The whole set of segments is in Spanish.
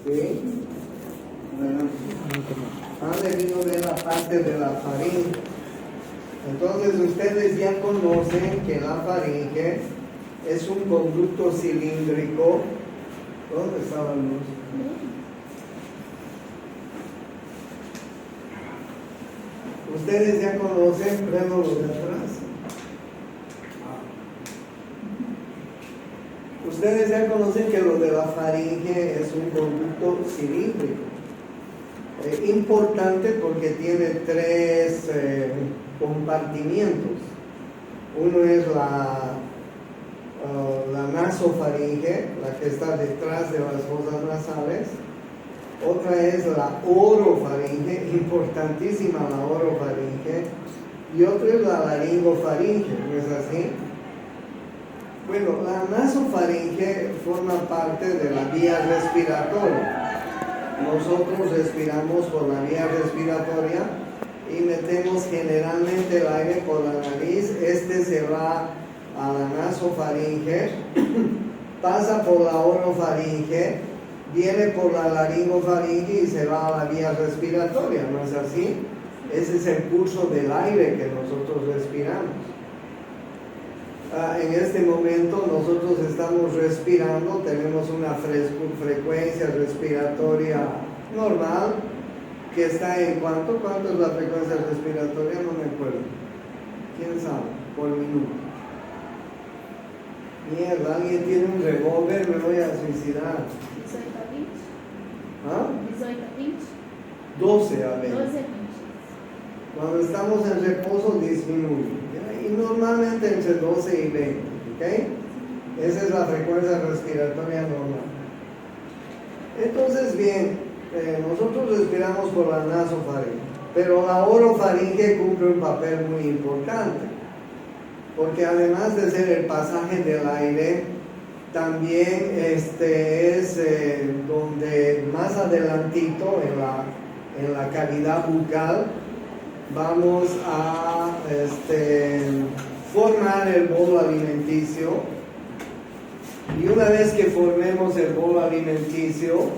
¿Sí? Bueno, han venido de la parte de la faringe. Entonces ustedes ya conocen que la faringe es un conducto cilíndrico. ¿Dónde está la luz? Ustedes ya conocen, prendo lo de atrás. Ustedes ya conocen que lo de la faringe es un conducto cilíndrico. Importante porque tiene tres compartimientos. Uno es la nasofaringe, la que está detrás de las fosas nasales. Otra es la orofaringe, importantísima la orofaringe. Y otra es la laringofaringe, ¿no es así? Bueno, la nasofaringe forma parte de la vía respiratoria. Nosotros respiramos por la vía respiratoria y metemos generalmente el aire por la nariz. Este se va a la nasofaringe, pasa por la orofaringe, viene por la laringofaringe y se va a la vía respiratoria, ¿no es así? Ese es el curso del aire que nosotros respiramos. En este momento nosotros estamos respirando, tenemos una frecuencia respiratoria normal, que está en ¿cuánto es la frecuencia respiratoria? No me acuerdo. ¿Quién sabe? Por minuto. Mierda, alguien tiene un revólver, me voy a suicidar. 12 a ver. 12 Cuando estamos en reposo disminuye. Y normalmente entre 12 y 20, ¿ok? Esa es la frecuencia respiratoria normal. Entonces, bien, nosotros respiramos por la nasofaringe, pero la orofaringe cumple un papel muy importante, porque además de ser el pasaje del aire, también es donde más adelantito en la cavidad bucal vamos a formar el bolo alimenticio, y una vez que formemos el bolo alimenticio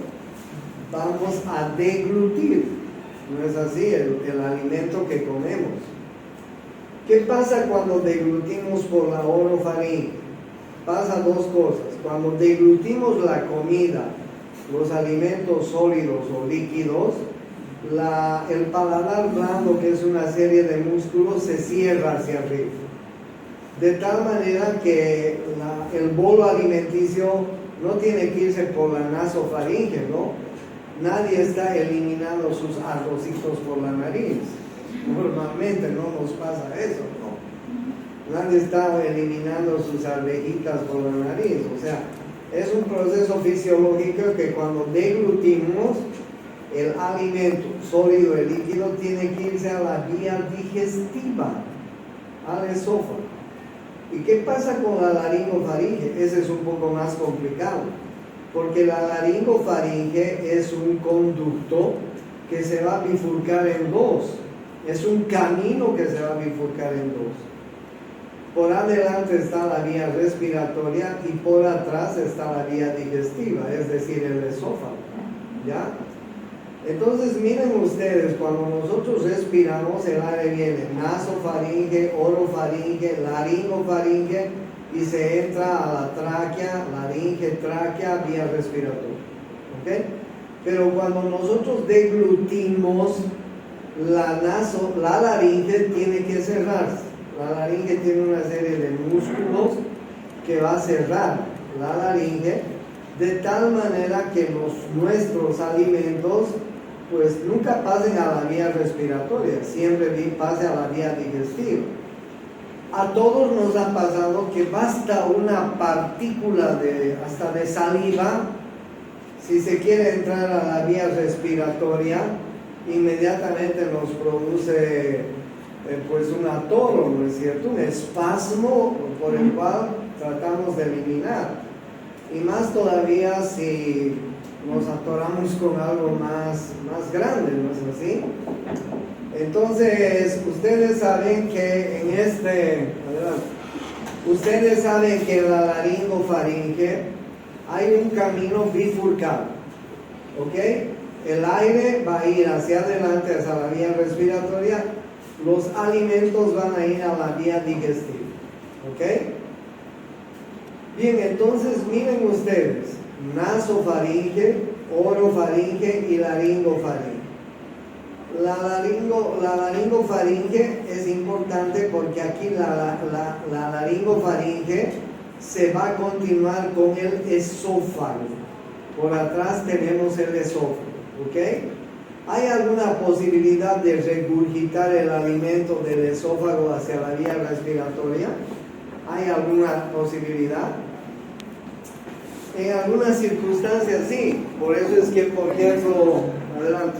vamos a deglutir, ¿no es así? El alimento que comemos. ¿Qué pasa cuando deglutimos por la orofaringe? Pasa dos cosas. Cuando deglutimos la comida, los alimentos sólidos o líquidos, el paladar blando, que es una serie de músculos, se cierra hacia arriba, de tal manera que el bolo alimenticio no tiene que irse por la nasofaringe, ¿no? Nadie está eliminando sus arrocitos por la nariz. Normalmente no nos pasa eso, ¿no? Nadie está eliminando sus arvejitas por la nariz. O sea, es un proceso fisiológico que cuando deglutimos el alimento sólido y líquido tiene que irse a la vía digestiva, al esófago. ¿Y qué pasa con la laringofaringe? Ese es un poco más complicado, porque la laringofaringe es un conducto que se va a bifurcar en dos. Es un camino que se va a bifurcar en dos. Por adelante está la vía respiratoria y por atrás está la vía digestiva, es decir, el esófago. ¿Ya? Entonces miren ustedes, cuando nosotros respiramos, el aire viene nasofaringe, orofaringe, laringofaringe y se entra a la tráquea, laringe, tráquea, vía respiratoria. ¿Ok? Pero cuando nosotros deglutimos, la laringe tiene que cerrarse. La laringe tiene una serie de músculos que va a cerrar la laringe de tal manera que nuestros alimentos pues nunca pasen a la vía respiratoria, siempre pase a la vía digestiva. A todos nos ha pasado que basta una partícula hasta de saliva, si se quiere entrar a la vía respiratoria, inmediatamente nos produce pues un atoro, ¿no es cierto? Un espasmo por el cual tratamos de eliminar. Y más todavía si nos atoramos con algo más grande, ¿no es así? Entonces, ustedes saben que ustedes saben que en la laringofaringe hay un camino bifurcado. ¿ok? El aire va a ir hacia adelante, hacia la vía respiratoria, los alimentos van a ir a la vía digestiva, ¿ok? Bien, entonces miren ustedes, nasofaringe, orofaringe y laringofaringe. La laringofaringe es importante porque aquí la laringofaringe se va a continuar con el esófago. Por atrás tenemos el esófago, ¿ok? ¿Hay alguna posibilidad de regurgitar el alimento del esófago hacia la vía respiratoria? ¿Hay alguna posibilidad? En algunas circunstancias sí, por eso es que, por ejemplo, adelante.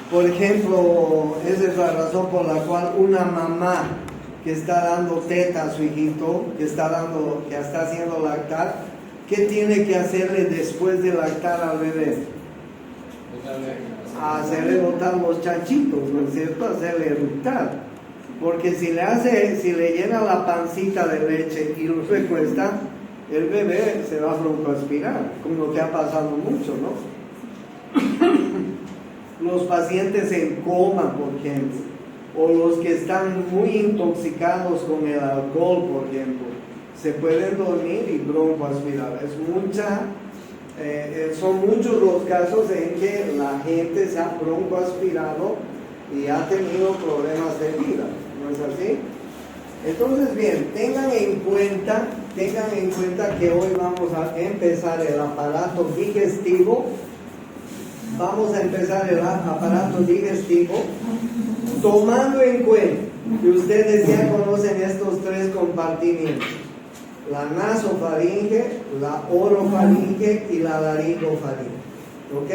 Por ejemplo, esa es la razón por la cual una mamá que está dando teta a su hijito, que está haciendo lactar, ¿qué tiene que hacerle después de lactar al bebé? Hacerle botar los chanchitos, ¿no es cierto? Hacerle eructar. Porque si le llena la pancita de leche y lo recuesta, el bebé se va a broncoaspirar, como lo que ha pasado mucho, ¿no? Los pacientes en coma, por ejemplo, o los que están muy intoxicados con el alcohol, por ejemplo, se pueden dormir y broncoaspirar. Son muchos los casos en que la gente se ha broncoaspirado y ha tenido problemas de vida, ¿no es así? Entonces, bien, tengan en cuenta que hoy vamos a empezar el aparato digestivo. Vamos a empezar el aparato digestivo tomando en cuenta que ustedes ya conocen estos tres compartimientos: la nasofaringe, la orofaringe y la laringofaringe, ¿ok?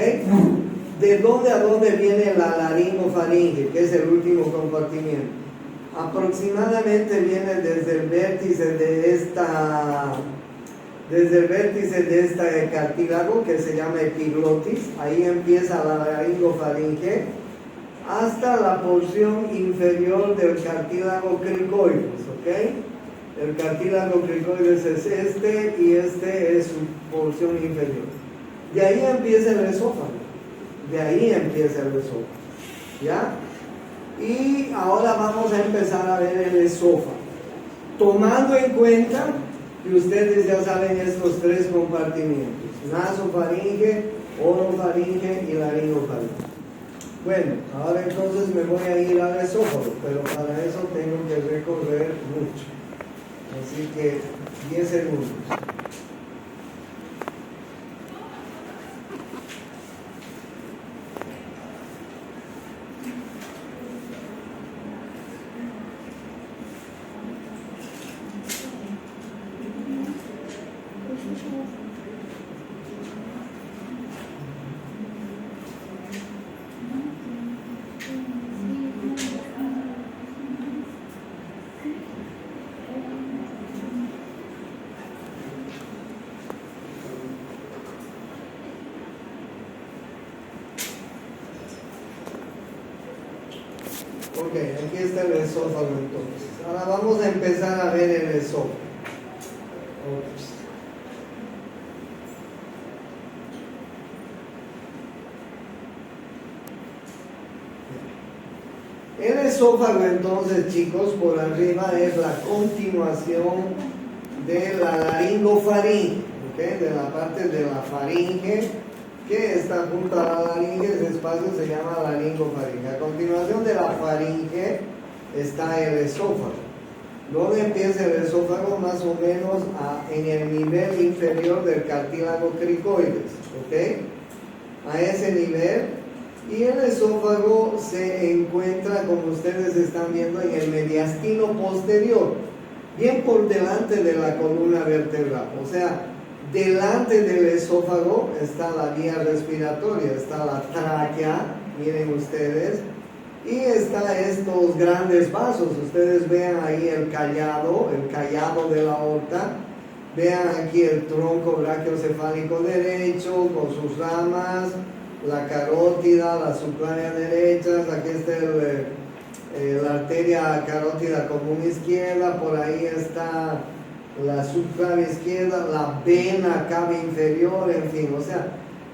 ¿De dónde a dónde viene la laringofaringe, que es el último compartimiento? Aproximadamente viene desde el vértice de este cartílago que se llama epiglotis. Ahí empieza la laringofaringe hasta la porción inferior del cartílago cricoides, ¿ok? El cartílago cricoides es este y este es su porción inferior. De ahí empieza el esófago. ¿Ya? Y ahora vamos a empezar a ver el esófago. Tomando en cuenta que ustedes ya saben estos tres compartimientos: nasofaringe, orofaringe y laringofaringe. Bueno, ahora entonces me voy a ir al esófago, pero para eso tengo que recorrer mucho. Así que 10 segundos. Ok, aquí está el esófago entonces. Ahora vamos a empezar a ver el esófago. El esófago entonces, chicos, por arriba es la continuación de la laringofaringe, ¿okay? De la parte de la faringe que está junto a la laringe. Ese espacio se llama laringofaringe. A continuación de la faringe está el esófago. ¿Dónde empieza el esófago? Más o menos en el nivel inferior del cartílago cricoides, ¿ok? A ese nivel. Y el esófago se encuentra, como ustedes están viendo, en el mediastino posterior, bien por delante de la columna vertebral. O sea, delante del esófago está la vía respiratoria, está la tráquea, miren ustedes, y están estos grandes vasos. Ustedes vean ahí el callado de la aorta. Vean aquí el tronco brachiocefálico derecho con sus ramas, la carótida, la subclánea derecha. Aquí está la arteria carótida común izquierda, por ahí está la subclavia izquierda, la vena cava inferior, en fin. O sea,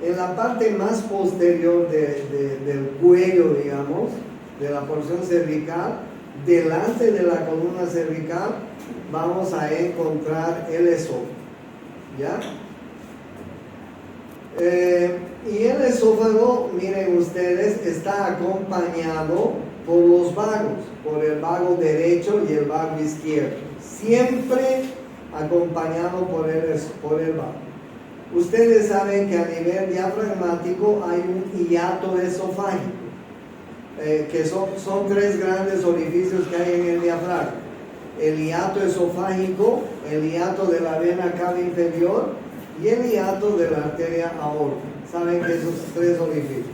En la parte más posterior del cuello, digamos, de la porción cervical, delante de la columna cervical, vamos a encontrar el esófago, ¿ya? Y el esófago, miren ustedes, está acompañado por los vagos, por el vago derecho y el vago izquierdo, siempre acompañado por el vago. Ustedes saben que a nivel diafragmático hay un hiato esofágico, que son tres grandes orificios que hay en el diafragma: el hiato esofágico, el hiato de la vena cava inferior y el hiato de la arteria aorta. Saben que esos tres orificios.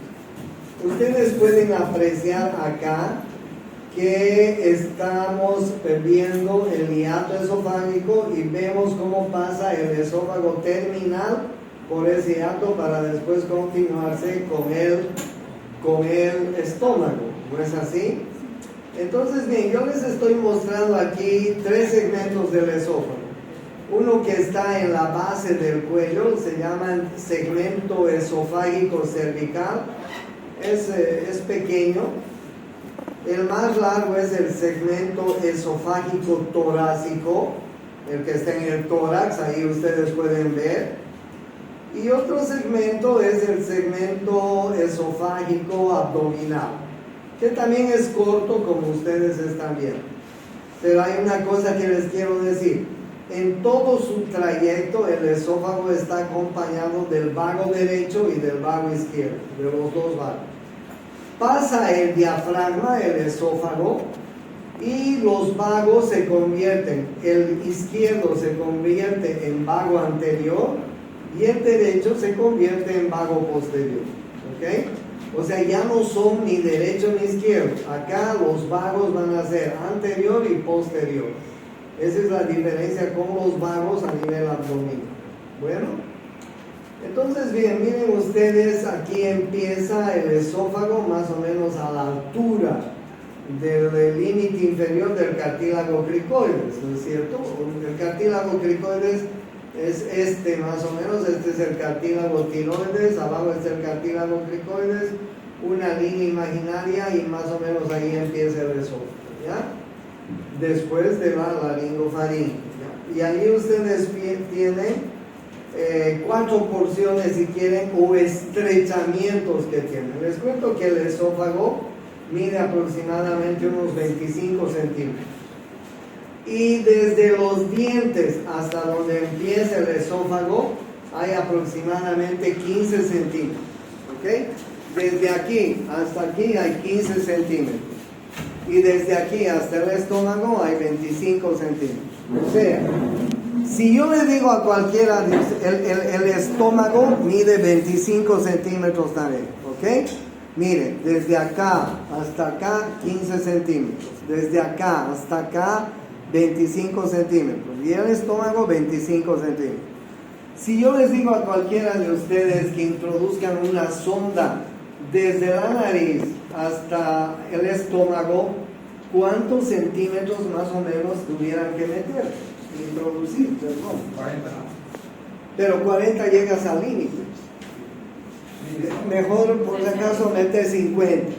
Ustedes pueden apreciar acá que estamos viendo el hiato esofágico y vemos cómo pasa el esófago terminal por ese hiato para después continuarse con el estómago, ¿no es así? Entonces, bien, yo les estoy mostrando aquí tres segmentos del esófago. Uno que está en la base del cuello, se llama segmento esofágico cervical, es pequeño. El más largo es el segmento esofágico torácico, el que está en el tórax, ahí ustedes pueden ver. Y otro segmento es el segmento esofágico abdominal, que también es corto, como ustedes están viendo. Pero hay una cosa que les quiero decir: en todo su trayecto el esófago está acompañado del vago derecho y del vago izquierdo, de los dos vagos. Pasa el diafragma, el esófago, y los vagos se convierten, el izquierdo se convierte en vago anterior y el derecho se convierte en vago posterior, ¿ok? O sea, ya no son ni derecho ni izquierdo. Acá los vagos van a ser anterior y posterior. Esa es la diferencia con los vagos a nivel abdominal. Bueno, entonces bien, miren ustedes, aquí empieza el esófago más o menos a la altura del límite inferior del cartílago cricoides, ¿no es cierto? El cartílago cricoides es más o menos, este es el cartílago tiroides, abajo es el cartílago cricoides, una línea imaginaria y más o menos ahí empieza el esófago, ¿ya? Después de la laringofaringe, ¿ya? Y ahí ustedes tienen 4 porciones, si quieren, o estrechamientos que tienen. Les cuento que el esófago mide aproximadamente unos 25 centímetros. Y desde los dientes hasta donde empieza el esófago hay aproximadamente 15 centímetros. ¿Ok? Desde aquí hasta aquí hay 15 centímetros. Y desde aquí hasta el estómago hay 25 centímetros. O sea, si yo le digo a cualquiera, el estómago mide 25 centímetros también, ¿ok? Miren, desde acá hasta acá 15 centímetros, desde acá hasta acá 25 centímetros y el estómago 25 centímetros. Si yo les digo a cualquiera de ustedes que introduzcan una sonda desde la nariz hasta el estómago, ¿cuántos centímetros más o menos tuvieran que meter? Introducir, perdón. 40. Pero 40 llegas al límite. Mejor por si acaso meter 50. 50.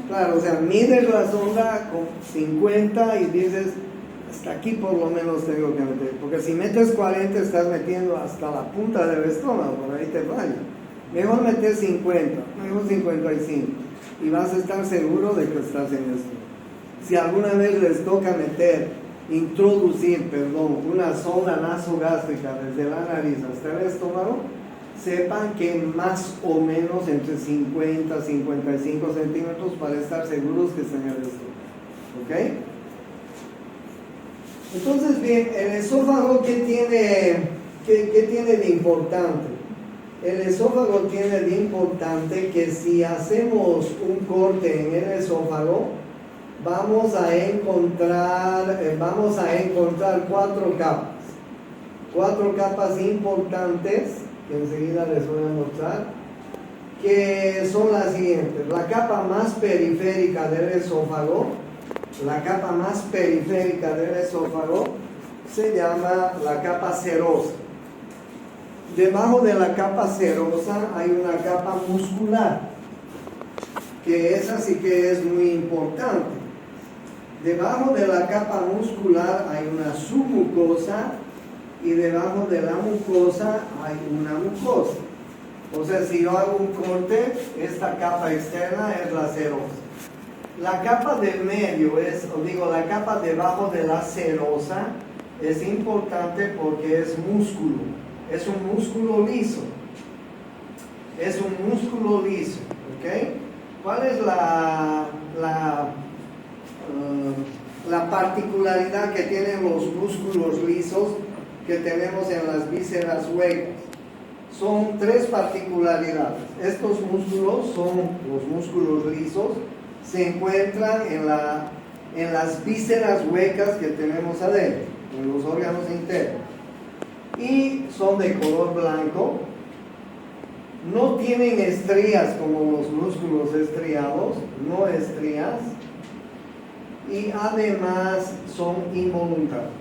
Claro, o sea, mides la sonda con 50 y dices, hasta aquí por lo menos tengo que meter. Porque si metes 40 estás metiendo hasta la punta del estómago, por ahí te falla. Mejor meter 50, mejor 55. Y vas a estar seguro de que estás en esto. Si alguna vez les toca introducir una sonda nasogástrica desde la nariz hasta el estómago, sepan que más o menos entre 50 y 55 centímetros para estar seguros que están en el estómago. ¿Ok? Entonces, bien, el esófago, ¿qué tiene de importante? El esófago tiene de importante que si hacemos un corte en el esófago, vamos a encontrar 4 capas importantes, que enseguida les voy a mostrar, que son las siguientes. La capa más periférica del esófago, se llama la capa serosa. debajo de la capa serosa hay una capa muscular, que esa sí que es muy importante. Debajo de la capa muscular hay una submucosa y debajo de la mucosa hay una mucosa. O sea, si yo hago un corte, esta capa externa es la serosa. La capa del medio la capa debajo de la serosa es importante porque es músculo. Es un músculo liso. Es un músculo liso. ¿Ok? ¿Cuál es la particularidad que tienen los músculos lisos que tenemos en las vísceras huecas? Son tres particularidades. Estos músculos son los músculos lisos, se encuentran en las vísceras huecas que tenemos adentro, en los órganos internos, y son de color blanco. No tienen estrías como los músculos estriados, no estrías, y además son involuntarios.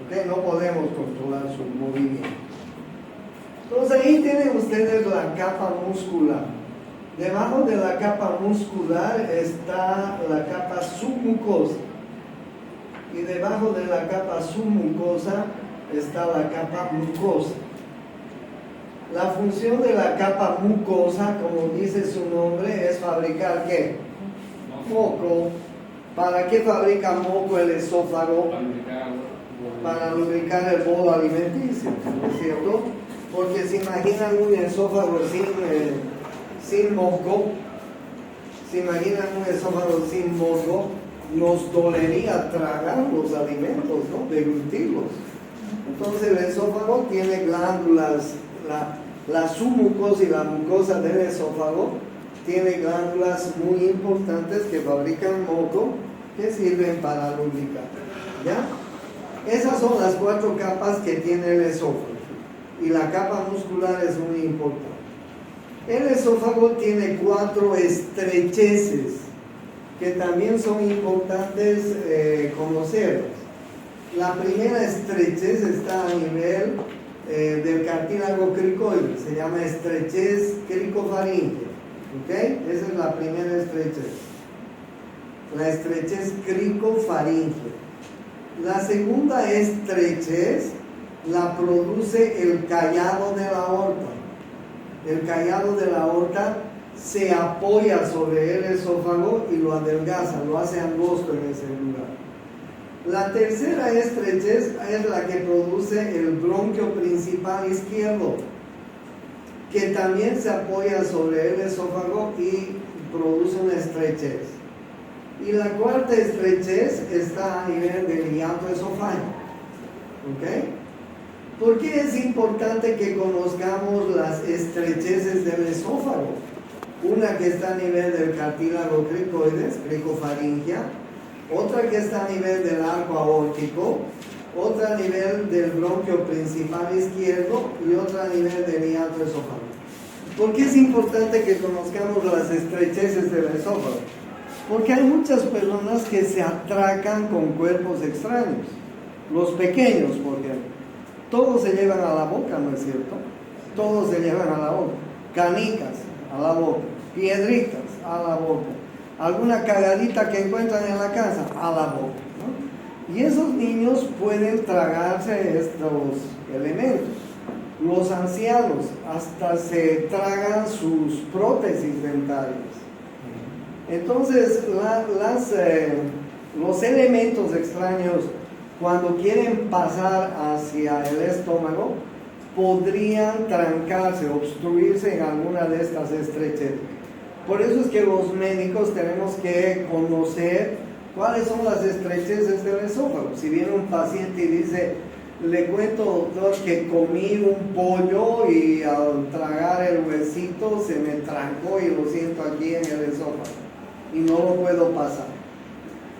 ¿Okay? No podemos controlar su movimiento. Entonces ahí tienen ustedes la capa muscular. Debajo de la capa muscular está la capa submucosa. Y debajo de la capa submucosa está la capa mucosa. La función de la capa mucosa, como dice su nombre, es fabricar ¿qué? Moco. ¿Para qué fabrica moco el esófago? Para lubricar el bolo alimenticio, ¿no es cierto? Porque se imaginan un esófago sin moco, nos dolería tragar los alimentos, ¿no? Deglutirlos. Entonces el esófago tiene glándulas, la submucosa y la mucosa del esófago tiene glándulas muy importantes que fabrican moco que sirven para lubricar. ¿Ya? Esas son las 4 capas que tiene el esófago. Y la capa muscular es muy importante. El esófago tiene 4 estrecheces que también son importantes conocerlas. La primera estrechez está a nivel del cartílago cricoide, se llama estrechez cricofaringea. ¿Okay? Esa es la primera estrechez. La estrechez cricofaringea. La segunda estrechez la produce el callado de la aorta. El callado de la aorta se apoya sobre el esófago y lo adelgaza, lo hace angosto en ese lugar. La tercera estrechez es la que produce el bronquio principal izquierdo, que también se apoya sobre el esófago y produce una estrechez. Y la cuarta estrechez está a nivel del hiato esofágico. ¿Ok? ¿Por qué es importante que conozcamos las estrecheces del esófago? Una que está a nivel del cartílago cricoides, cricofaringea, otra que está a nivel del arco aórtico, otra a nivel del bronquio principal izquierdo y otra a nivel del hiato esofágico. ¿Por qué es importante que conozcamos las estrecheces del esófago? Porque hay muchas personas que se atracan con cuerpos extraños. Los pequeños, por ejemplo. Todos se llevan a la boca, ¿no es cierto? Todos se llevan a la boca. Canicas a la boca, piedritas a la boca, alguna cagadita que encuentran en la casa a la boca, ¿no? Y esos niños pueden tragarse estos elementos. Los ancianos hasta se tragan sus prótesis dentarias. Entonces, los elementos extraños, cuando quieren pasar hacia el estómago, podrían trancarse, obstruirse en alguna de estas estrecheces. Por eso es que los médicos tenemos que conocer cuáles son las estrecheces del esófago. Si viene un paciente y dice, le cuento, doctor, que comí un pollo y al tragar el huesito se me trancó y lo siento aquí en el esófago y no lo puedo pasar.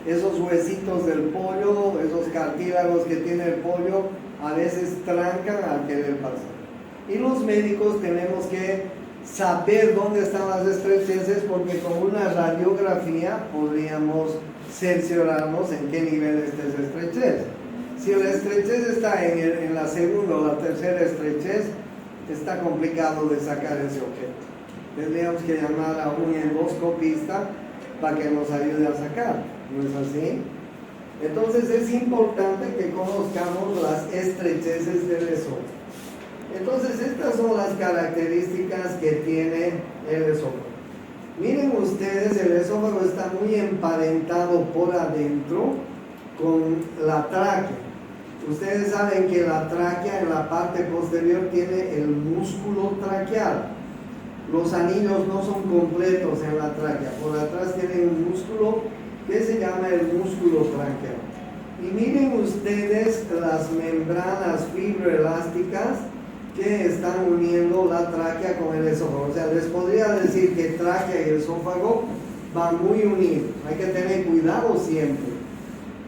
Esos huesitos del pollo, esos cartílagos que tiene el pollo, a veces trancan al querer pasar. Y los médicos tenemos que saber dónde están las estrecheces, porque con una radiografía podríamos cerciorarnos en qué nivel está esa estrechez. Si la estrechez está en la segunda o la tercera estrechez, está complicado de sacar ese objeto. Tendríamos que llamar a un endoscopista para que nos ayude a sacar, ¿no es así? Entonces es importante que conozcamos las estrecheces del esófago. Entonces estas son las características que tiene el esófago. Miren ustedes, el esófago está muy emparentado por adentro con la tráquea. Ustedes saben que la tráquea en la parte posterior tiene el músculo traqueal. Los anillos no son completos en la tráquea, por atrás tiene un músculo que se llama el músculo traqueal. Y miren ustedes las membranas fibroelásticas que están uniendo la tráquea con el esófago. O sea, les podría decir que tráquea y esófago van muy unidos. Hay que tener cuidado siempre,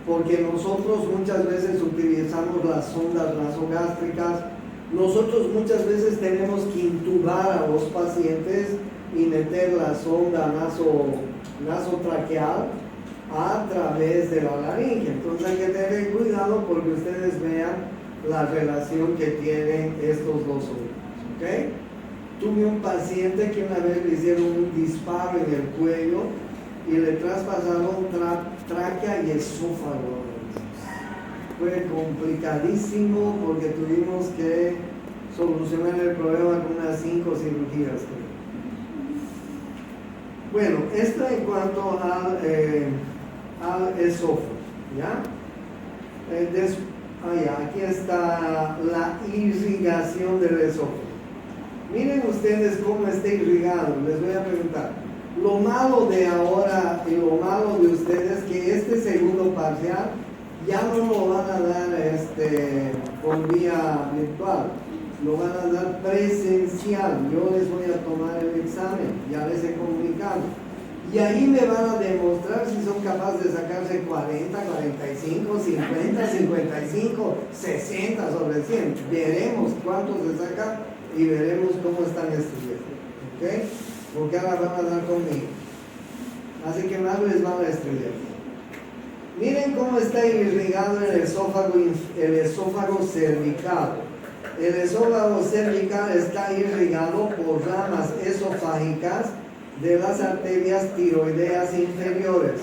porque nosotros muchas veces utilizamos las sondas nasogástricas. Nosotros muchas veces tenemos que intubar a los pacientes y meter la sonda nasotraqueal a través de la laringe. Entonces hay que tener cuidado porque ustedes vean la relación que tienen estos dos órganos, ¿ok? Tuve un paciente que una vez le hicieron un disparo en el cuello y le traspasaron tráquea y esófago. Fue complicadísimo porque tuvimos que solucionar el problema con unas 5 cirugías. Bueno, esto en cuanto al esófago, ¿ya? Aquí está la irrigación del esófago. Miren ustedes cómo está irrigado. Les voy a preguntar. Lo malo de ahora y lo malo de ustedes es que este segundo parcial ya no lo van a dar por vía virtual, lo van a dar presencial. Yo les voy a tomar el examen, ya les he comunicado. Y ahí me van a demostrar si son capaces de sacarse 40, 45, 50, 55, 60 sobre 100. Veremos cuántos se sacan y veremos cómo están estudiando. ¿Ok? Porque ahora van a dar conmigo. Así que más les van a estudiar. Miren cómo está irrigado el esófago cervical. El esófago cervical está irrigado por ramas esofágicas de las arterias tiroideas inferiores.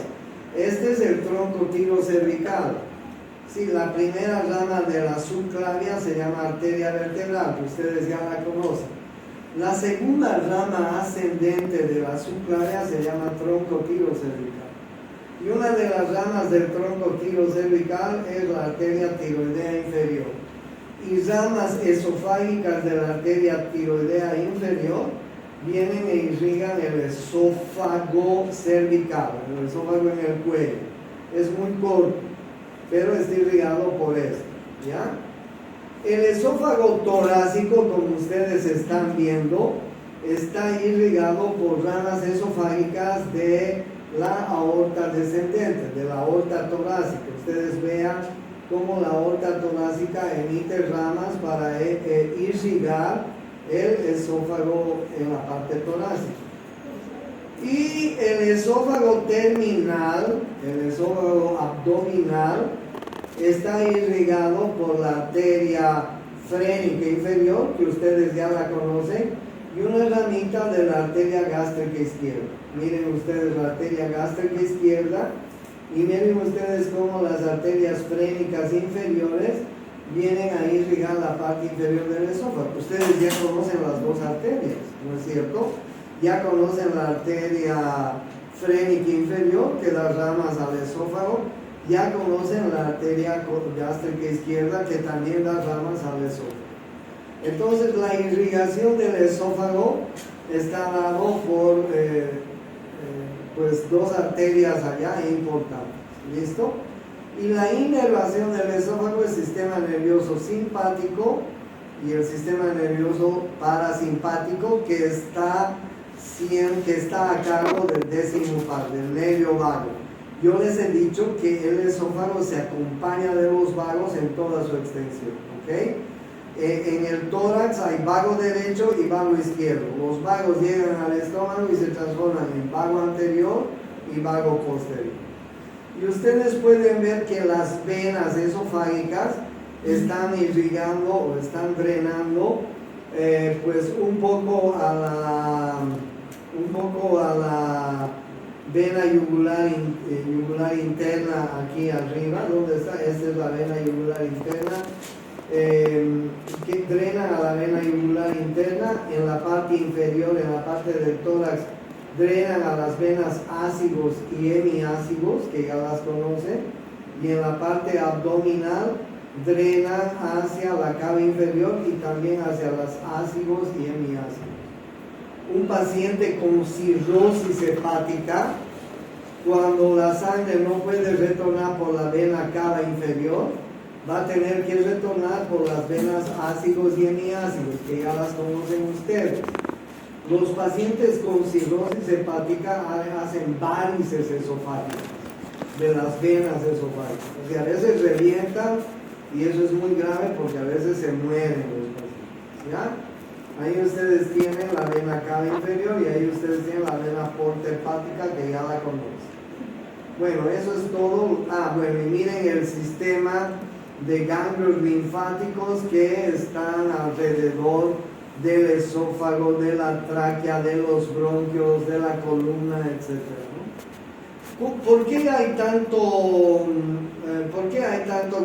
Este es el tronco tirocervical. Sí, la primera rama de la subclavia se llama arteria vertebral, que ustedes ya la conocen. La segunda rama ascendente de la subclavia se llama tronco tirocervical. Y una de las ramas del tronco tirocervical es la arteria tiroidea inferior. Y ramas esofágicas de la arteria tiroidea inferior vienen e irrigan el esófago cervical, el esófago en el cuello. Es muy corto, pero está irrigado por esto, ¿ya? El esófago torácico, como ustedes están viendo, está irrigado por ramas esofágicas de la aorta descendente, de la aorta torácica. Ustedes vean cómo la aorta torácica emite ramas para irrigar el esófago en la parte torácica. Y el esófago terminal, el esófago abdominal, está irrigado por la arteria frénica inferior, que ustedes ya la conocen, y una ramita de la arteria gástrica izquierda. Miren ustedes la arteria gástrica izquierda y miren ustedes cómo las arterias frénicas inferiores vienen a irrigar la parte inferior del esófago. Ustedes ya conocen las dos arterias, ¿no es cierto? Ya conocen la arteria frénica inferior que da ramas al esófago. Ya conocen la arteria gástrica izquierda que también da ramas al esófago. Entonces la irrigación del esófago está dado por pues dos arterias allá importantes. ¿Listo? Y la inervación del esófago es el sistema nervioso simpático y el sistema nervioso parasimpático que está a cargo del décimo par, del nervio vago. Yo les he dicho que el esófago se acompaña de los vagos en toda su extensión, ¿ok? En el tórax hay vago derecho y vago izquierdo. Los vagos llegan al estómago y se transforman en vago anterior y vago posterior. Y ustedes pueden ver que las venas esofágicas están irrigando o están drenando pues un poco a la vena yugular interna aquí arriba. ¿Dónde está? Esta es la vena yugular interna. Que drena a la vena yugular interna. En la parte inferior, en la parte del tórax, drenan a las venas ácigos y hemiácigos, que ya las conocen. Y en la parte abdominal drenan hacia la cava inferior y también hacia las ácigos y hemiácigos. Un paciente con cirrosis hepática, cuando la sangre no puede retornar por la vena cava inferior, va a tener que retornar por las venas ácigos y hemiácigos, que ya las conocen ustedes. Los pacientes con cirrosis hepática hacen varices esofágicas de las venas esofágicas. O sea, a veces revientan y eso es muy grave porque a veces se mueren los pacientes. ¿Ya? Ahí ustedes tienen la vena cava inferior y ahí ustedes tienen la vena porta hepática, que ya la conocen. Bueno, eso es todo. Bueno, y miren el sistema de ganglios linfáticos que están alrededor del esófago, de la tráquea, de los bronquios, de la columna, etc. ¿No? ¿Por qué hay tanto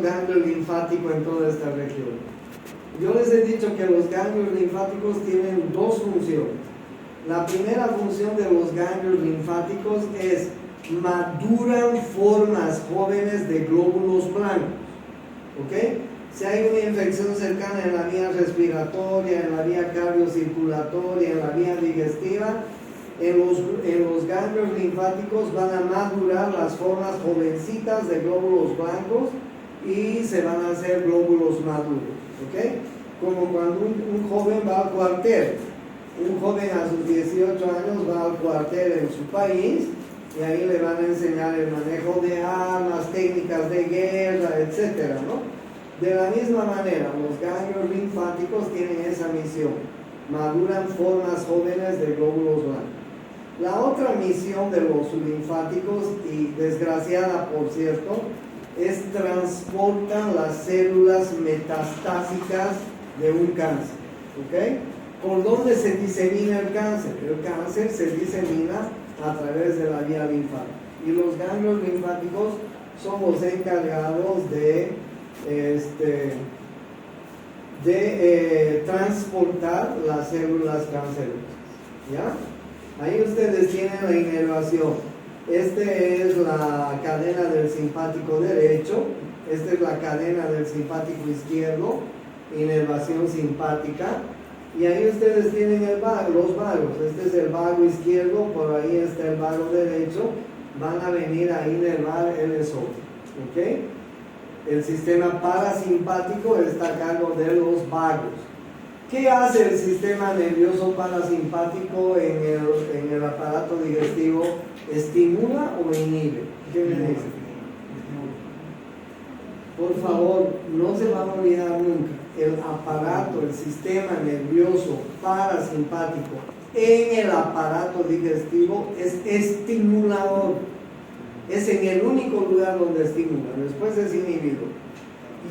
ganglio linfático en toda esta región? Yo les he dicho que los ganglios linfáticos tienen dos funciones. La primera función de los ganglios linfáticos es maduran formas jóvenes de glóbulos blancos. ¿Ok? Si hay una infección cercana en la vía respiratoria, en la vía cardiocirculatoria, en la vía digestiva, en los ganglios linfáticos van a madurar las formas jovencitas de glóbulos blancos y se van a hacer glóbulos maduros. ¿Ok? Como cuando un joven va al cuartel. Un joven a sus 18 años va al cuartel en su país y ahí le van a enseñar el manejo de armas, técnicas de guerra, etc. ¿no? De la misma manera, los ganglios linfáticos tienen esa misión, maduran formas jóvenes de glóbulos blancos. La otra misión de los linfáticos, y desgraciada por cierto, es transportan las células metastásicas de un cáncer. ¿Ok? ¿Por dónde se disemina el cáncer? El cáncer se disemina a través de la vía linfática. Y los ganglios linfáticos son los encargados de transportar las células cancerosas. ¿Ya? Ahí ustedes tienen la inervación. Esta es la cadena del simpático derecho, esta es la cadena del simpático izquierdo, inervación simpática, y ahí ustedes tienen los vagos. Este es el vago izquierdo, por ahí está el vago derecho, van a venir a inervar el esófago. ¿Ok? El sistema parasimpático está a cargo de los vagos. ¿Qué hace el sistema nervioso parasimpático en el aparato digestivo? ¿Estimula o inhibe? ¿Qué me dice? Por favor, no se van a olvidar nunca. El aparato, el sistema nervioso parasimpático en el aparato digestivo es estimulador. Es en el único lugar donde estimula, después es inhibidor.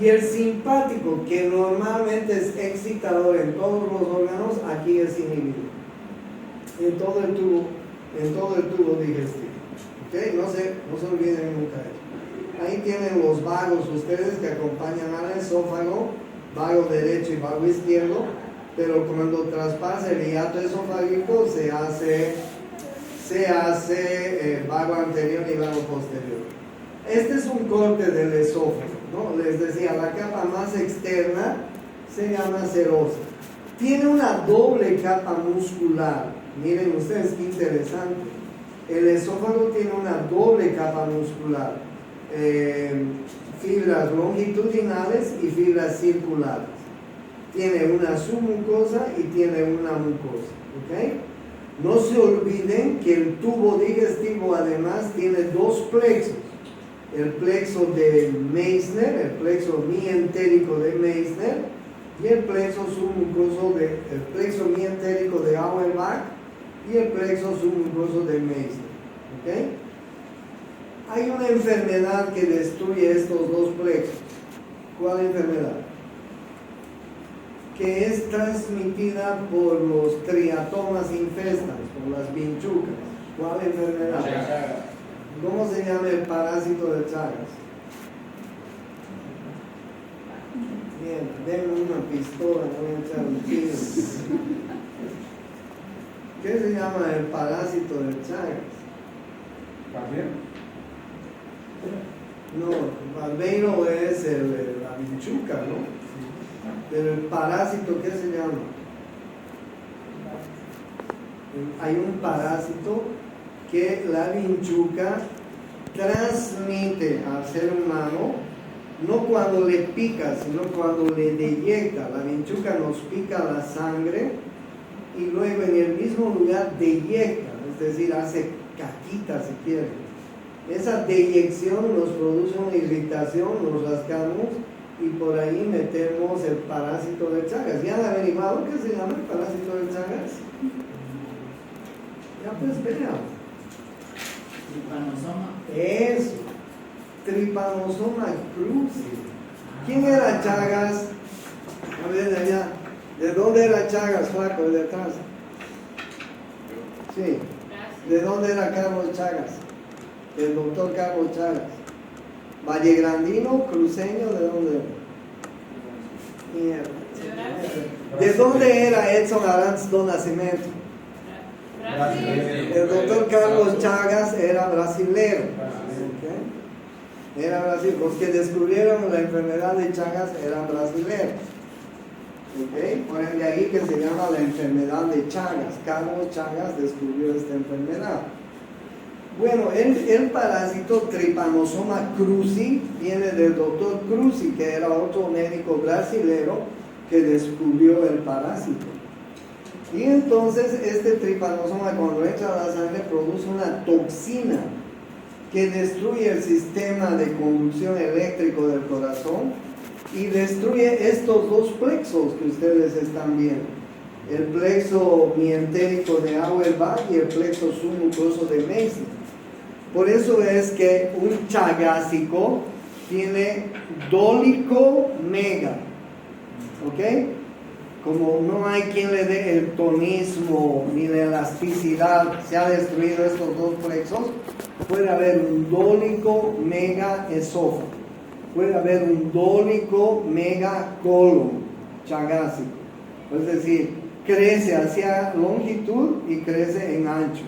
Y el simpático, que normalmente es excitador en todos los órganos, aquí es inhibidor. En todo el tubo digestivo. ¿Okay? No se olviden nunca de eso. Ahí tienen los vagos ustedes que acompañan al esófago, vago derecho y vago izquierdo, pero cuando traspasa el hiato esofágico se hace vago anterior y vago posterior. Este es un corte del esófago, ¿no? Les decía, la capa más externa se llama serosa. Tiene una doble capa muscular. Miren ustedes qué interesante. El esófago tiene una doble capa muscular. Fibras longitudinales y fibras circulares. Tiene una submucosa y tiene una mucosa. ¿Ok? No se olviden que el tubo digestivo además tiene dos plexos. El plexo de Meissner, el plexo mientérico de Meissner y el plexo submucoso el plexo mientérico de Auerbach y el plexo submucoso de Meissner. ¿Okay? Hay una enfermedad que destruye estos dos plexos. ¿Cuál enfermedad? Que es transmitida por los triatomas infestans, por las vinchucas. ¿Cuál enfermedad? ¿Cómo se llama el parásito de Chagas? Bien, denme una pistola, voy a echar un tiro. ¿Qué se llama el parásito de Chagas? ¿También? No, el barbeiro es la vinchuca, ¿no? Pero el parásito, ¿qué se llama? Hay un parásito que la vinchuca transmite al ser humano, no cuando le pica, sino cuando le deyecta. La vinchuca nos pica la sangre y luego en el mismo lugar deyecta, es decir, hace caquita si quieren. Esa deyección nos produce una irritación, nos rascamos y por ahí metemos el parásito de Chagas. ¿Ya han averiguado qué se llama el parásito de Chagas? Ya pues vean. Trypanosoma. Eso, Trypanosoma cruzi. ¿Quién era Chagas? A ver, de allá. ¿De dónde era Chagas, flaco? De atrás. Sí. ¿De dónde era Carlos Chagas? El doctor Carlos Chagas. Vallegrandino, cruceño, ¿de dónde era? Mierda. ¿De dónde era Edson Aranz do Nascimento? El doctor Carlos Chagas era brasilero. ¿Okay? Era brasileño. Los que descubrieron la enfermedad de Chagas eran brasileños. ¿Okay? Por ende, ahí que se llama la enfermedad de Chagas. Carlos Chagas descubrió esta enfermedad. Bueno, el parásito Trypanosoma cruzi viene del doctor Cruzi, que era otro médico brasilero que descubrió el parásito. Y entonces este Trypanosoma, cuando entra a la sangre, produce una toxina que destruye el sistema de conducción eléctrico del corazón y destruye estos dos plexos que ustedes están viendo. El plexo mientérico de Auerbach y el plexo submucoso de Mason. Por eso es que un chagásico tiene dólico mega, ¿ok? Como no hay quien le dé el tonismo ni la elasticidad, se ha destruido estos dos plexos, puede haber un dólico mega esófago, puede haber un dólico mega colon chagásico, es decir, crece hacia longitud y crece en ancho.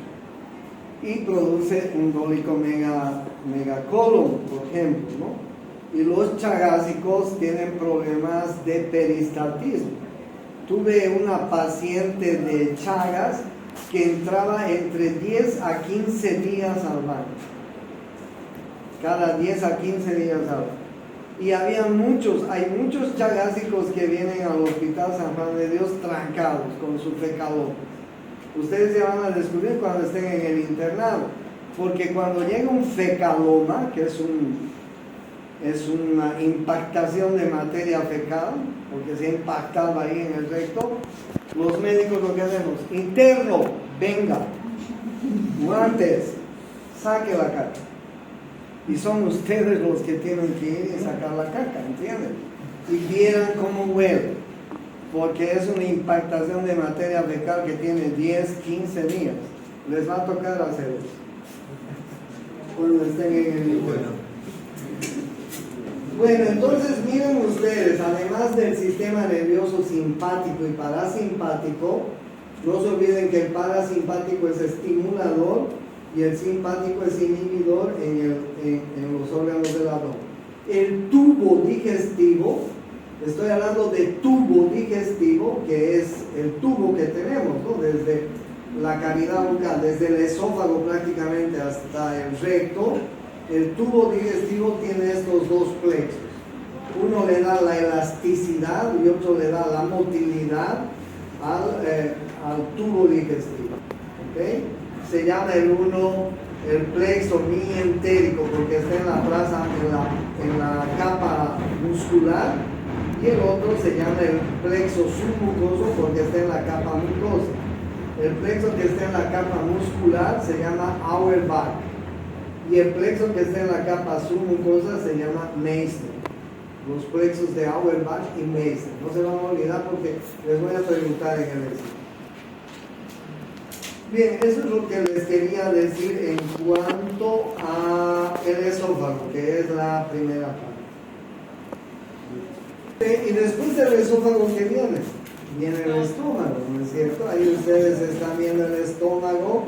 Y produce un dólico megacolon, por ejemplo, ¿no? Y los chagásicos tienen problemas de peristaltismo. Tuve una paciente de Chagas que entraba entre 10 a 15 días al baño. Cada 10 a 15 días al baño. Y hay muchos chagásicos que vienen al Hospital San Juan de Dios trancados con su fecaloma. Ustedes se van a descubrir cuando estén en el internado, porque cuando llega un fecaloma, que es una impactación de materia fecal, porque se impactaba ahí en el recto, los médicos lo que hacemos, interno, venga, guantes, saque la caca. Y son ustedes los que tienen que ir y sacar la caca, ¿entienden? Y vieran cómo huele. Porque es una impactación de materia fecal que tiene 10, 15 días. Les va a tocar hacer eso cuando estén en el internado. Bueno, entonces miren ustedes, además del sistema nervioso simpático y parasimpático, no se olviden que el parasimpático es estimulador y el simpático es inhibidor en los órganos del abdomen. El tubo digestivo, estoy hablando de tubo digestivo, que es el tubo que tenemos, ¿no? Desde la cavidad bucal, desde el esófago prácticamente hasta el recto. El tubo digestivo tiene estos dos plexos. Uno le da la elasticidad y otro le da la motilidad al tubo digestivo. ¿Okay? Se llama el uno el plexo mientérico porque está en la capa muscular, y el otro se llama el plexo submucoso porque está en la capa mucosa. El plexo que está en la capa muscular se llama Auerbach Y el plexo que está en la capa azul mucosa se llama Meissner. Los plexos de Auerbach y Meissner. No se van a olvidar porque les voy a preguntar en el examen. Bien, eso es lo que les quería decir en cuanto a el esófago, que es la primera parte. Y después del esófago, ¿qué viene? Viene el estómago, ¿no es cierto? Ahí ustedes están viendo el estómago,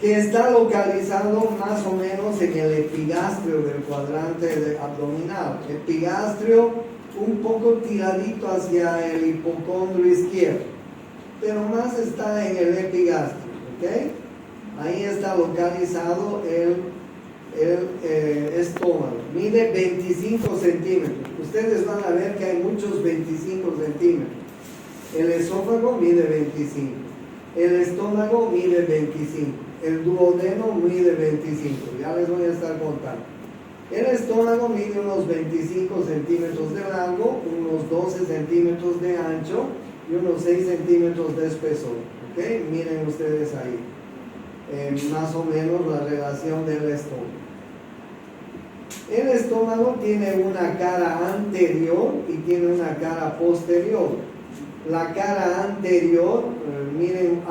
que está localizado más o menos en el epigastrio del cuadrante abdominal. Epigastrio un poco tiradito hacia el hipocondrio izquierdo, pero más está en el epigastrio, ¿ok? Ahí está localizado el estómago. Mide 25 centímetros. Ustedes van a ver que hay muchos 25 centímetros. El esófago mide 25. El estómago mide 25. El duodeno mide 25. Ya les voy a estar contando. El estómago mide unos 25 centímetros de largo, unos 12 centímetros de ancho y unos 6 centímetros de espesor. ¿Ok? Miren ustedes ahí. Más o menos la relación del estómago. El estómago tiene una cara anterior y tiene una cara posterior. La cara anterior, miren,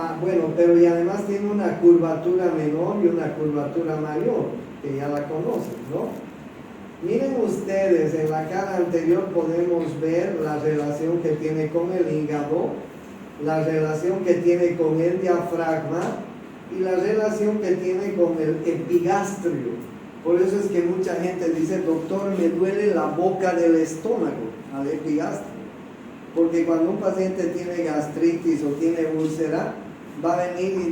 pero y además tiene una curvatura menor y una curvatura mayor, que ya la conocen, ¿no? Miren ustedes, en la cara anterior podemos ver la relación que tiene con el hígado, la relación que tiene con el diafragma y la relación que tiene con el epigastrio. Por eso es que mucha gente dice, doctor, me duele la boca del estómago, al epigastrio. Porque cuando un paciente tiene gastritis o tiene úlcera, va a venir y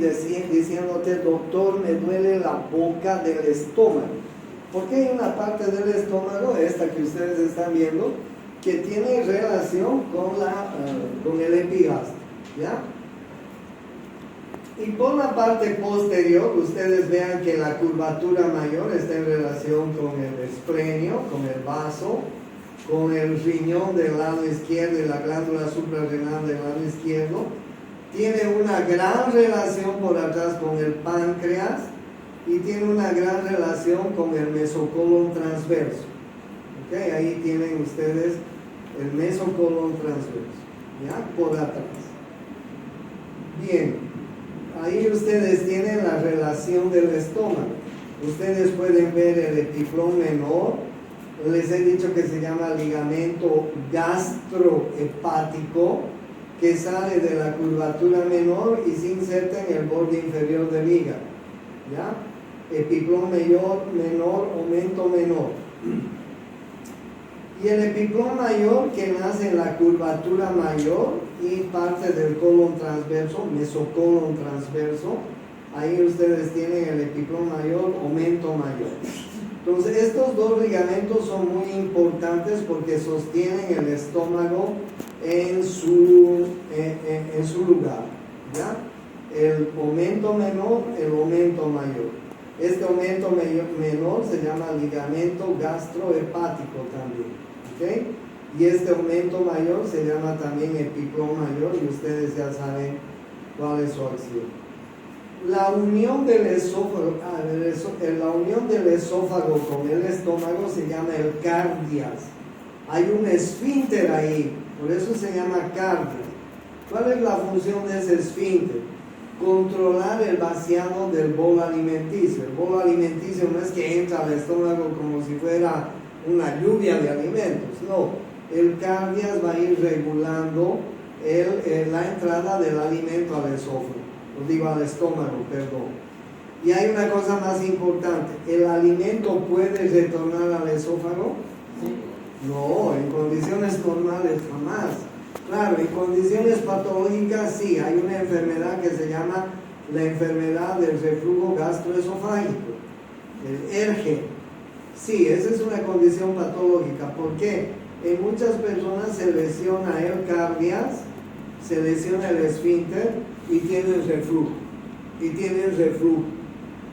diciéndote, doctor, me duele la boca del estómago. Porque hay una parte del estómago, esta que ustedes están viendo, que tiene relación con el epigastrio, ¿ya? Y por la parte posterior, ustedes vean que la curvatura mayor está en relación con el esplenio, con el vaso, con el riñón del lado izquierdo y la glándula suprarrenal del lado izquierdo. Tiene una gran relación por atrás con el páncreas y tiene una gran relación con el mesocolon transverso. ¿Okay? Ahí tienen ustedes el mesocolon transverso, ¿ya? Por atrás. Bien. Ahí ustedes tienen la relación del estómago. Ustedes pueden ver el epiplón menor. Les he dicho que se llama ligamento gastrohepático, que sale de la curvatura menor y se inserta en el borde inferior del hígado. ¿Ya? Epiplón menor, aumento menor. Y el epiplón mayor, que nace en la curvatura mayor y parte del colon transverso, mesocolon transverso. Ahí ustedes tienen el epiplón mayor, aumento mayor. Entonces estos dos ligamentos son muy importantes porque sostienen el estómago en su lugar, ¿ya? El aumento menor, el aumento mayor. Este aumento menor se llama ligamento gastrohepático también, ¿ok? Y este aumento mayor se llama también epiplón mayor y ustedes ya saben cuál es su acción. La unión del esófago, con el estómago se llama el cardias. Hay un esfínter ahí, por eso se llama cardias. ¿Cuál es la función de ese esfínter? Controlar el vaciado del bolo alimenticio. El bolo alimenticio no es que entra al estómago como si fuera una lluvia de alimentos, no. El cardias va a ir regulando la entrada del alimento al esófago. Al estómago, perdón. Y hay una cosa más importante, ¿el alimento puede retornar al esófago? No, en condiciones normales jamás. Claro, en condiciones patológicas sí, hay una enfermedad que se llama la enfermedad del reflujo gastroesofágico, el ERGE. Sí, esa es una condición patológica. ¿Por qué? En muchas personas se lesiona el cardias, se lesiona el esfínter y tienen reflujo.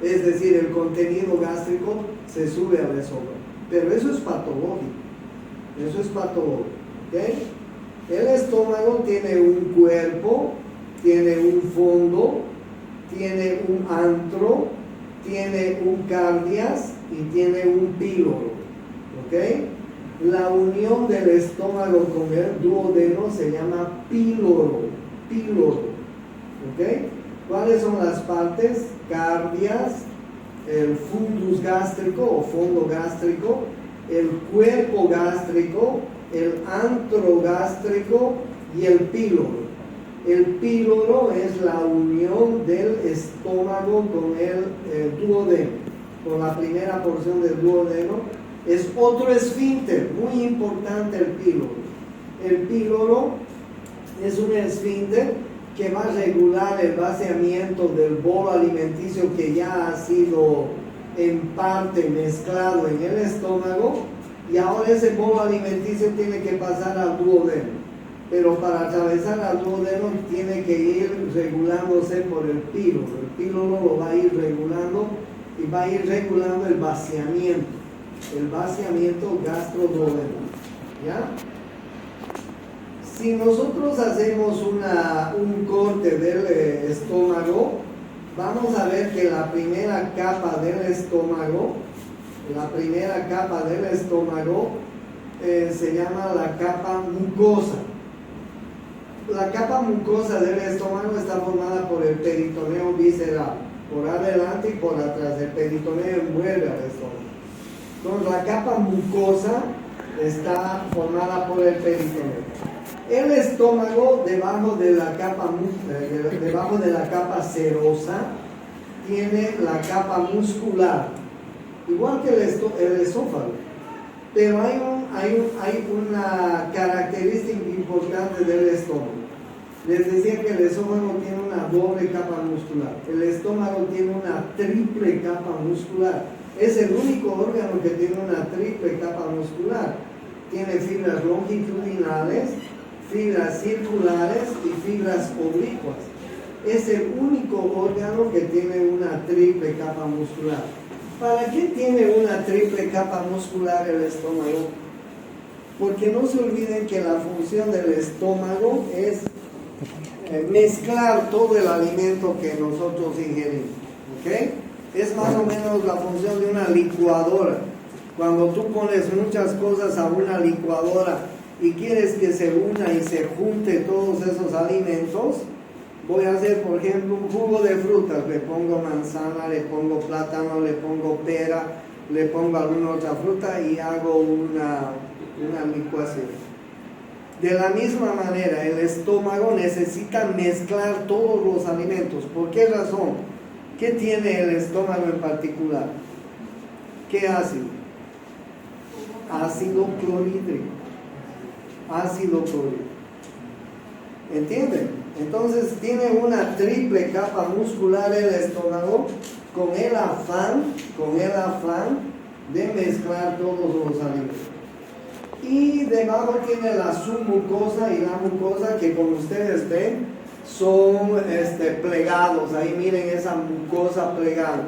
Es decir, el contenido gástrico se sube al esófago. Pero eso es patológico. ¿Ok? El estómago tiene un cuerpo, tiene un fondo, tiene un antro, tiene un cardias y tiene un píloro, ¿ok? La unión del estómago con el duodeno se llama píloro, ¿ok? ¿Cuáles son las partes? Cardias, el fundus gástrico o fondo gástrico, el cuerpo gástrico, el antro gástrico y el píloro. El píloro es la unión del estómago con el duodeno, con la primera porción del duodeno. Es otro esfínter, muy importante el píloro. El píloro es un esfínter que va a regular el vaciamiento del bolo alimenticio que ya ha sido en parte mezclado en el estómago, y ahora ese bolo alimenticio tiene que pasar al duodeno. Pero para atravesar al duodeno tiene que ir regulándose por el píloro. El píloro lo va a ir regulando y va a ir regulando el vaciamiento gastroduodenal, ¿ya? Si nosotros hacemos un corte del estómago, vamos a ver que la primera capa del estómago se llama la capa mucosa. La capa mucosa del estómago está formada por el peritoneo visceral, por adelante y por atrás. El peritoneo envuelve al estómago. Entonces la capa mucosa está formada por el peritoneo. El estómago, debajo de la capa serosa, tiene la capa muscular, igual que el esófago. Pero hay una característica importante del estómago. Les decía que el esófago tiene una doble capa muscular. El estómago tiene una triple capa muscular. Es el único órgano que tiene una triple capa muscular. Tiene fibras longitudinales, fibras circulares y fibras oblicuas. Es el único órgano que tiene una triple capa muscular. ¿Para qué tiene una triple capa muscular el estómago? Porque no se olviden que la función del estómago es mezclar todo el alimento que nosotros ingerimos, ¿ok? Es más o menos la función de una licuadora. Cuando tú pones muchas cosas a una licuadora y quieres que se una y se junte todos esos alimentos, voy a hacer, por ejemplo, un jugo de frutas. Le pongo manzana, le pongo plátano, le pongo pera, le pongo alguna otra fruta y hago una licuación. De la misma manera, el estómago necesita mezclar todos los alimentos. ¿Por qué razón? ¿Qué tiene el estómago en particular? ¿Qué ácido? Ácido clorhídrico. ¿Entienden? Entonces tiene una triple capa muscular el estómago con el afán de mezclar todos los alimentos. Y debajo tiene la submucosa y la mucosa, que como ustedes ven son plegados. Ahí miren esa mucosa plegada.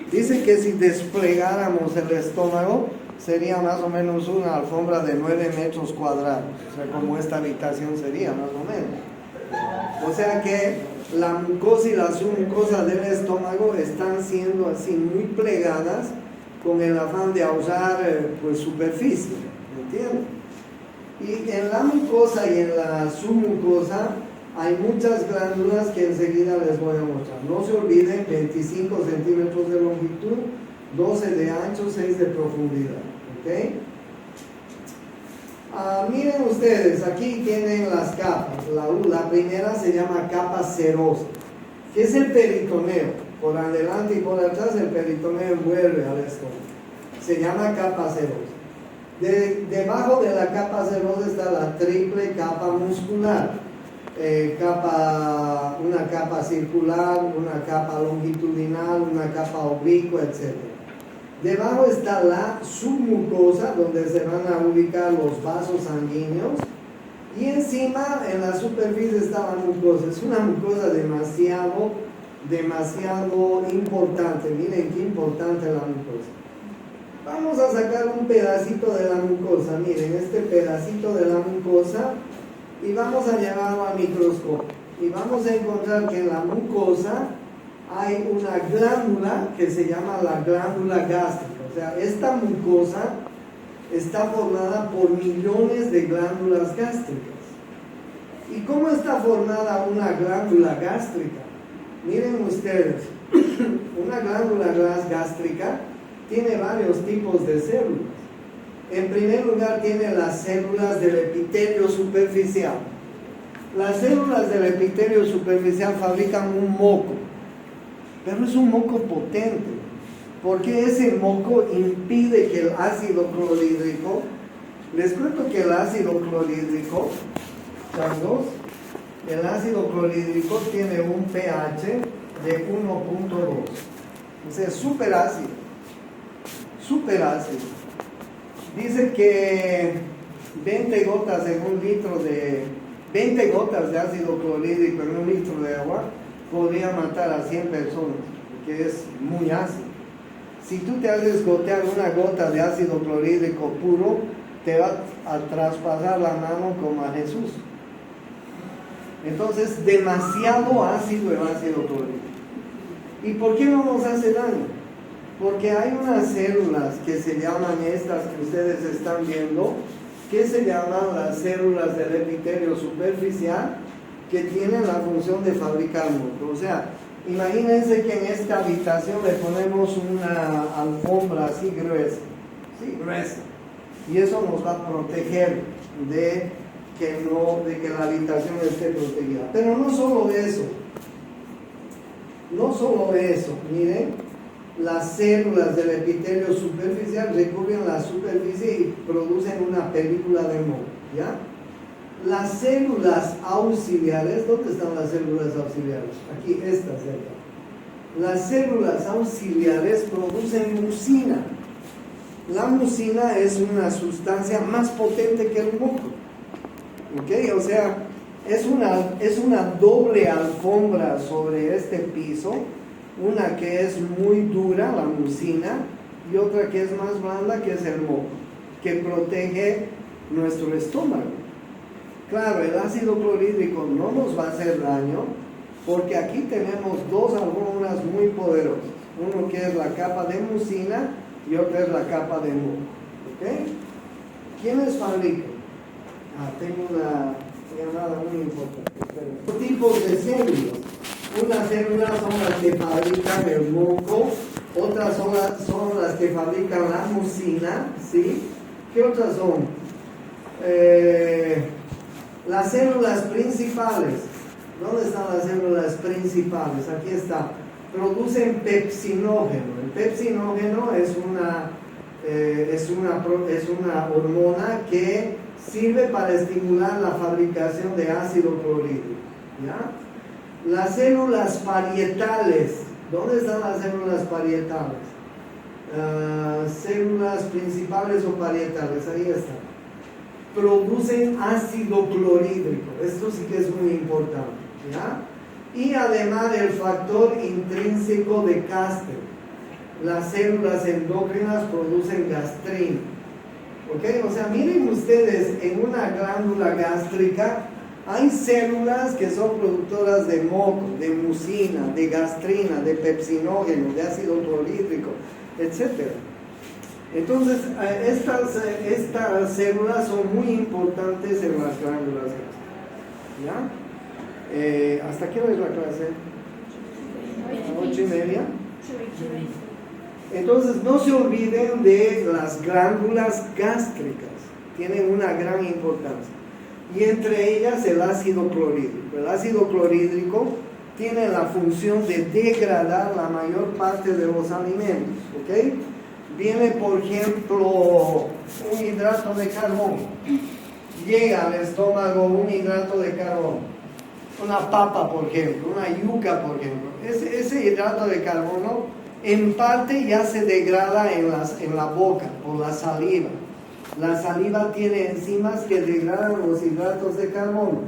Dice que si desplegáramos el estómago sería más o menos una alfombra de 9 metros cuadrados. O sea, como esta habitación sería más o menos. O sea que la mucosa y la submucosa del estómago están siendo así muy plegadas con el afán de ahorrar superficie, ¿entienden? Y en la mucosa y en la submucosa hay muchas glándulas que enseguida les voy a mostrar. No se olviden, 25 centímetros de longitud, 12 de ancho, 6 de profundidad, ¿ok? Miren ustedes, aquí tienen las capas. La primera se llama capa serosa, que es el peritoneo. Por adelante y por atrás el peritoneo envuelve al estómago. Se llama capa serosa. Debajo de la capa serosa está la triple capa muscular. Una capa circular, una capa longitudinal, una capa oblicua, etc. Debajo está la submucosa, donde se van a ubicar los vasos sanguíneos, y encima, en la superficie, está la mucosa. Es una mucosa demasiado importante. Miren qué importante la mucosa. Vamos a sacar un pedacito de la mucosa. Miren, este pedacito de la mucosa, y vamos a llevarlo al microscopio. Y vamos a encontrar que en la mucosa hay una glándula que se llama la glándula gástrica. O sea, esta mucosa está formada por millones de glándulas gástricas. ¿Y cómo está formada una glándula gástrica? Miren ustedes, una glándula gástrica tiene varios tipos de células. En primer lugar, tiene las células del epitelio superficial. Las células del epitelio superficial fabrican un moco, pero es un moco potente, porque ese moco impide que el ácido clorhídrico, les cuento que el ácido clorhídrico, changos, el ácido clorhídrico tiene un pH de 1.2, o sea, súper ácido, súper ácido. Dice que 20 gotas en un litro de 20 gotas de ácido clorhídrico en un litro de agua podría matar a 100 personas, porque es muy ácido. Si tú te haces gotear una gota de ácido clorhídrico puro, te va a traspasar la mano como a Jesús. Entonces, demasiado ácido el ácido clorhídrico. ¿Y por qué no nos hace daño? Porque hay unas células que se llaman estas que ustedes están viendo, que se llaman las células del epitelio superficial, que tienen la función de fabricar moco. O sea, imagínense que en esta habitación le ponemos una alfombra así gruesa, ¿sí? Gruesa, y eso nos va a proteger de que la habitación esté protegida. Pero no solo eso, miren, las células del epitelio superficial recubren la superficie y producen una película de moco, ¿ya? Las células auxiliares, ¿dónde están las células auxiliares? Aquí, esta cerca. Las células auxiliares producen mucina. La mucina es una sustancia más potente que el moco, ¿ok? O sea, es una doble alfombra sobre este piso. Una que es muy dura, la mucina, y otra que es más blanda, que es el moco, que protege nuestro estómago. Claro, el ácido clorhídrico no nos va a hacer daño, porque aquí tenemos dos alfombras muy poderosas. Uno que es la capa de mucina y otra es la capa de moco. ¿Ok? ¿Quiénes fabrican? Tengo una llamada muy importante. Espera. Tipos de células. Unas células son las que fabrican el moco, otras son las que fabrican la mucina, ¿sí? ¿Qué otras son? Las células principales. ¿Dónde están las células principales? Aquí está. Producen pepsinógeno. El pepsinógeno es una hormona que sirve para estimular la fabricación de ácido clorhídrico, ¿ya? Las células parietales. ¿Dónde están las células parietales? Células principales o parietales, ahí están. Producen ácido clorhídrico. Esto sí que es muy importante, ¿ya? Y además del factor intrínseco de Caster, las células endócrinas producen gastrina. ¿Ok? O sea, miren ustedes, en una glándula gástrica hay células que son productoras de moco, de mucina, de gastrina, de pepsinógeno, de ácido clorhídrico, etc. Entonces, estas células son muy importantes en las glándulas gástricas, ¿ya? ¿Hasta qué hora es la clase? 8:30. Entonces, no se olviden de las glándulas gástricas, tienen una gran importancia. Y entre ellas el ácido clorhídrico. El ácido clorhídrico tiene la función de degradar la mayor parte de los alimentos, ¿ok? Viene, por ejemplo, un hidrato de carbono. Llega al estómago un hidrato de carbono. Una papa, por ejemplo, una yuca, por ejemplo. Ese hidrato de carbono en parte ya se degrada en la boca por la saliva. La saliva tiene enzimas que degradan los hidratos de carbono.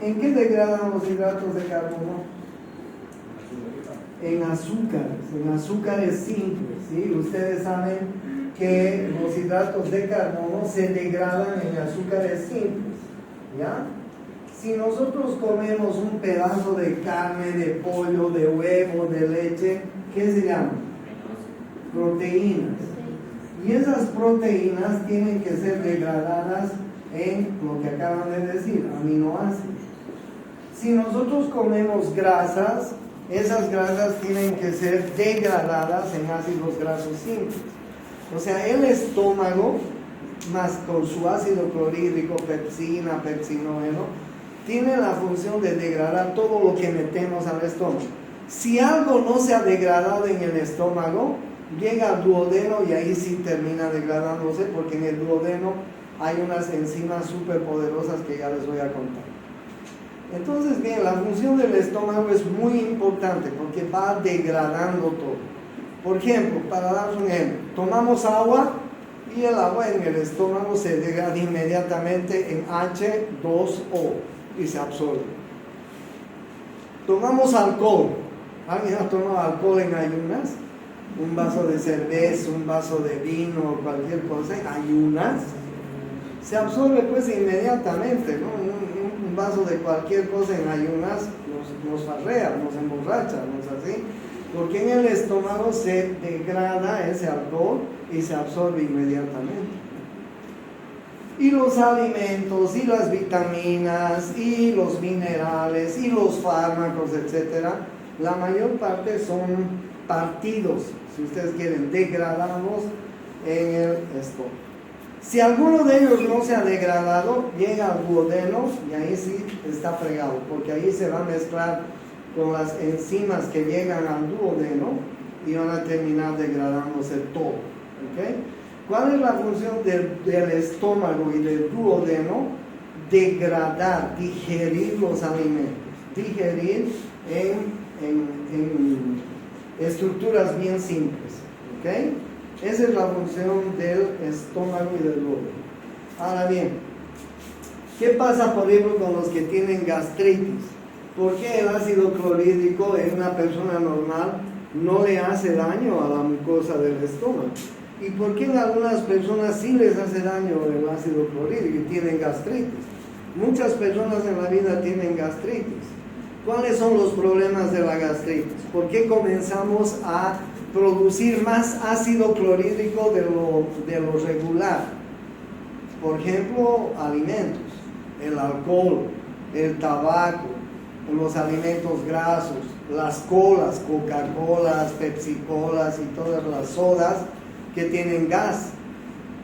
¿En qué degradan los hidratos de carbono? En azúcares simples, ¿sí? Ustedes saben que los hidratos de carbono se degradan en azúcares simples, ¿ya? Si nosotros comemos un pedazo de carne, de pollo, de huevo, de leche, ¿qué se llama? Proteínas. Y esas proteínas tienen que ser degradadas en lo que acaban de decir, aminoácidos. Si nosotros comemos grasas, esas grasas tienen que ser degradadas en ácidos grasos simples. O sea, el estómago, más con su ácido clorhídrico, pepsina, pepsinógeno, tiene la función de degradar todo lo que metemos al estómago. Si algo no se ha degradado en el estómago, llega al duodeno y ahí sí termina degradándose, porque en el duodeno hay unas enzimas súper poderosas que ya les voy a contar. Entonces, bien, la función del estómago es muy importante porque va degradando todo. Por ejemplo, para dar un ejemplo, tomamos agua y el agua en el estómago se degrada inmediatamente en H2O y se absorbe. Tomamos alcohol. ¿Alguien ha tomado alcohol en ayunas? Un vaso de cerveza, un vaso de vino, cualquier cosa en ayunas. Se absorbe pues inmediatamente, ¿no? Un vaso de cualquier cosa en ayunas nos farrea, nos emborracha, ¿no es así? Porque en el estómago se degrada ese alcohol y se absorbe inmediatamente. Y los alimentos, y las vitaminas, y los minerales, y los fármacos, etcétera, la mayor parte son partidos, si ustedes quieren, degradados en el estómago. Si alguno de ellos no se ha degradado, llega al duodeno y ahí sí está fregado, porque ahí se va a mezclar con las enzimas que llegan al duodeno y van a terminar degradándose todo. ¿Okay? ¿Cuál es la función del estómago y del duodeno? Degradar, digerir los alimentos, digerir en estructuras bien simples. ¿Okay? Esa es la función del estómago y del duodeno. Ahora bien, ¿qué pasa por ejemplo con los que tienen gastritis? ¿Por qué el ácido clorhídrico en una persona normal no le hace daño a la mucosa del estómago? ¿Y por qué en algunas personas sí les hace daño el ácido clorhídrico y tienen gastritis? Muchas personas en la vida tienen gastritis. ¿Cuáles son los problemas de la gastritis? ¿Por qué comenzamos a producir más ácido clorhídrico de lo regular? Por ejemplo, alimentos, el alcohol, el tabaco, los alimentos grasos, las colas, Coca-Colas, Pepsi-Colas y todas las sodas que tienen gas.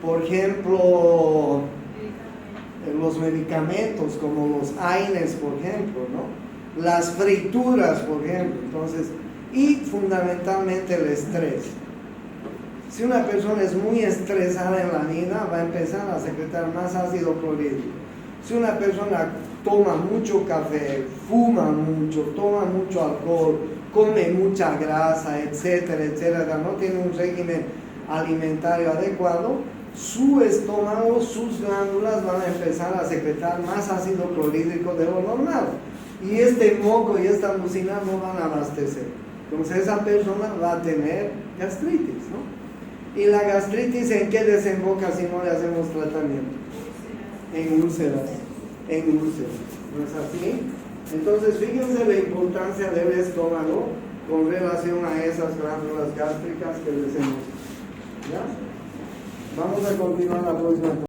Por ejemplo, los medicamentos como los AINES, por ejemplo, ¿no? Las frituras, por ejemplo. Entonces, y fundamentalmente el estrés. Si una persona es muy estresada en la vida, va a empezar a secretar más ácido clorhídrico. Si una persona toma mucho café, fuma mucho, toma mucho alcohol, come mucha grasa, etcétera, etcétera, no tiene un régimen alimentario adecuado, su estómago, sus glándulas van a empezar a secretar más ácido clorhídrico de lo normal. Y este moco y esta mucina no van a abastecer. Entonces esa persona va a tener gastritis, ¿no? ¿Y la gastritis en qué desemboca si no le hacemos tratamiento? En úlceras. En úlceras. ¿No es así? Entonces fíjense la importancia del estómago con relación a esas glándulas gástricas que les hemos. ¿Ya? Vamos a continuar la próxima.